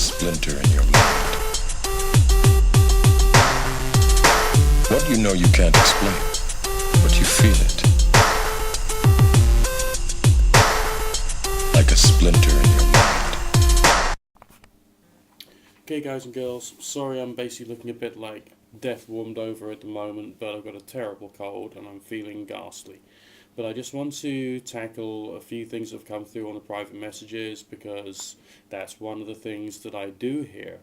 splinter in your mind. What you know you can't explain, but you feel it. Like a splinter in your mind. Okay guys and girls, sorry I'm basically looking a bit like death warmed over at the moment, but I've got a terrible cold and I'm feeling ghastly. But I just want to tackle a few things that have come through on the private messages because that's one of the things that I do here.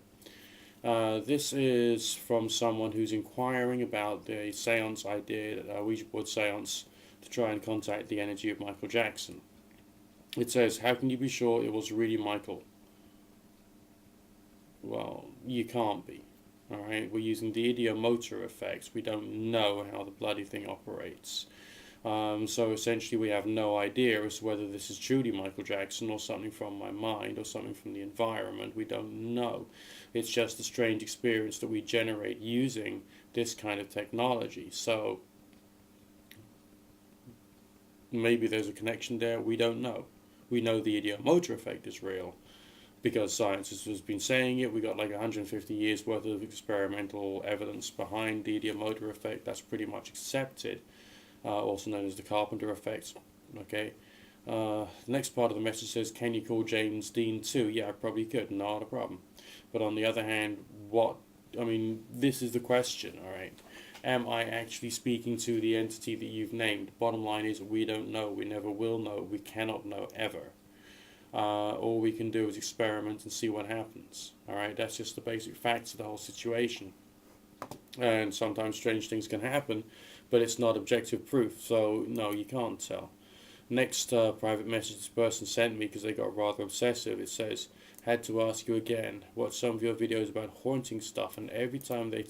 This is from someone who's inquiring about the seance I did, a Ouija Board Seance, to try and contact the energy of Michael Jackson. It says, how can you be sure it was really Michael? Well, you can't be. Alright, we're using the ideomotor effects. We don't know how the bloody thing operates. So essentially we have no idea as to whether this is truly Michael Jackson or something from my mind or something from the environment. We don't know. It's just a strange experience that we generate using this kind of technology. So maybe there's a connection there. We don't know. We know the ideomotor effect is real because science has been saying it. We got like 150 years worth of experimental evidence behind the ideomotor effect. That's pretty much accepted. Also known as the Carpenter effect. Okay. The next part of the message says, can you call James Dean too? Yeah, I probably could, not a problem. But on the other hand, this is the question, alright. Am I actually speaking to the entity that you've named? Bottom line is, we don't know, we never will know, we cannot know ever. All we can do is experiment and see what happens. Alright, that's just the basic facts of the whole situation. And sometimes strange things can happen, but it's not objective proof, so no, you can't tell. Next private message this person sent me because they got rather obsessive. It says, had to ask you again, watch some of your videos about haunting stuff, and every time they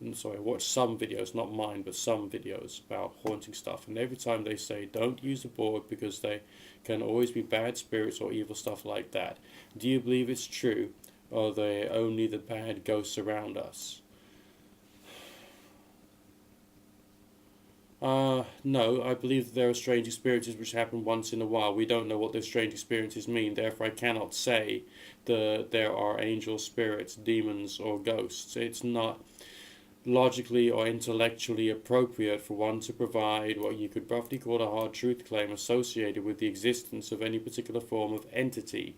watch some videos, not mine, but some videos about haunting stuff, and every time they say, don't use the board because they can always be bad spirits or evil stuff like that. Do you believe it's true, or are they only the bad ghosts around us? No, I believe that there are strange experiences which happen once in a while. We don't know what those strange experiences mean, therefore I cannot say that there are angels, spirits, demons, or ghosts. It's not logically or intellectually appropriate for one to provide what you could roughly call a hard truth claim associated with the existence of any particular form of entity.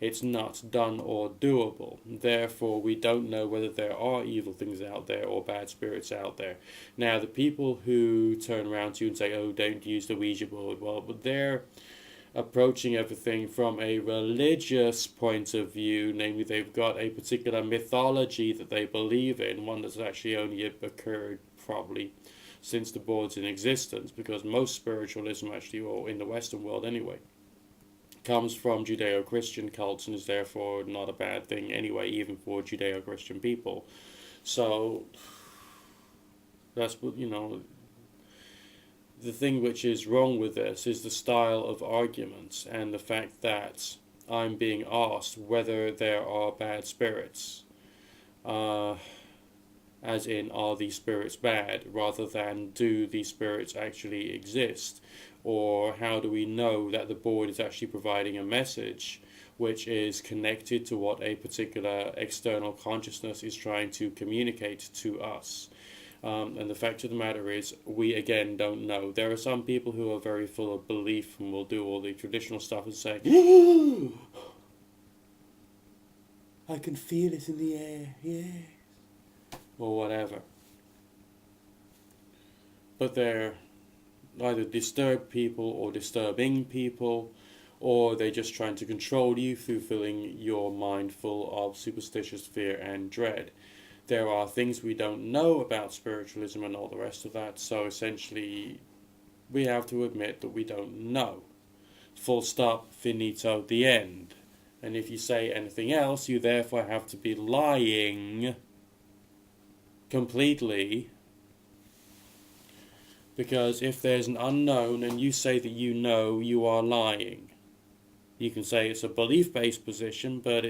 It's not done or doable. Therefore, we don't know whether there are evil things out there or bad spirits out there. Now, the people who turn around to you and say, oh, don't use the Ouija board, well, but they're approaching everything from a religious point of view, namely they've got a particular mythology that they believe in, one that's actually only occurred probably since the board's in existence, because most spiritualism actually, or in the Western world anyway, comes from Judeo-Christian cults and is therefore not a bad thing anyway, even for Judeo-Christian people. So that's what, the thing which is wrong with this is the style of arguments and the fact that I'm being asked whether there are bad spirits, as in, are these spirits bad, rather than do these spirits actually exist, or how do we know that the board is actually providing a message which is connected to what a particular external consciousness is trying to communicate to us. And the fact of the matter is, we again don't know. There are some people who are very full of belief and will do all the traditional stuff and say, I can feel it in the air, yes, or whatever. But they're either disturbed people or disturbing people, or they're just trying to control you through filling your mind full of superstitious fear and dread. There are things we don't know about spiritualism and all the rest of that, so essentially we have to admit that we don't know. Full stop, finito, the end. And if you say anything else, you therefore have to be lying completely. Because if there's an unknown and you say that you know, you are lying. You can say it's a belief-based position, but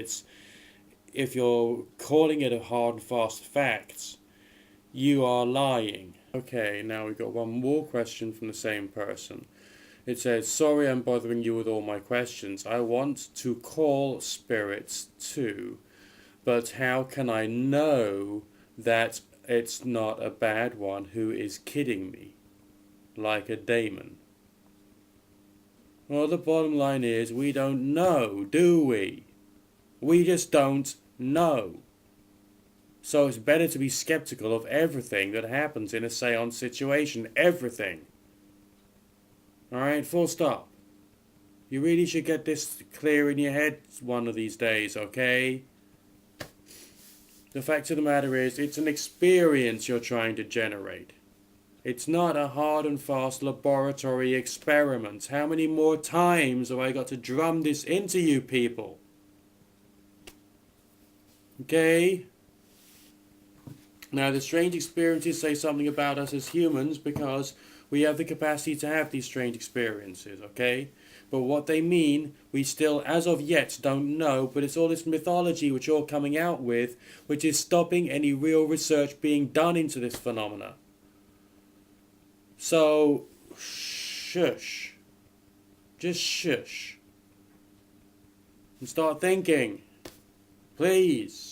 if you're calling it a hard and fast fact, you are lying. Okay, now we've got one more question from the same person. It says, sorry I'm bothering you with all my questions. I want to call spirits too. But how can I know that it's not a bad one who is kidding me? Like a daemon. Well, the bottom line is we don't know, do we? We just don't know. So it's better to be skeptical of everything that happens in a seance situation. Everything. Alright, full stop. You really should get this clear in your head one of these days, okay? The fact of the matter is, it's an experience you're trying to generate. It's not a hard and fast laboratory experiment. How many more times have I got to drum this into you people? Okay? Now, the strange experiences say something about us as humans because we have the capacity to have these strange experiences, okay? But what they mean, we still, as of yet, don't know, but it's all this mythology which you're coming out with, which is stopping any real research being done into this phenomena. So, shush. Just shush. And start thinking. Please.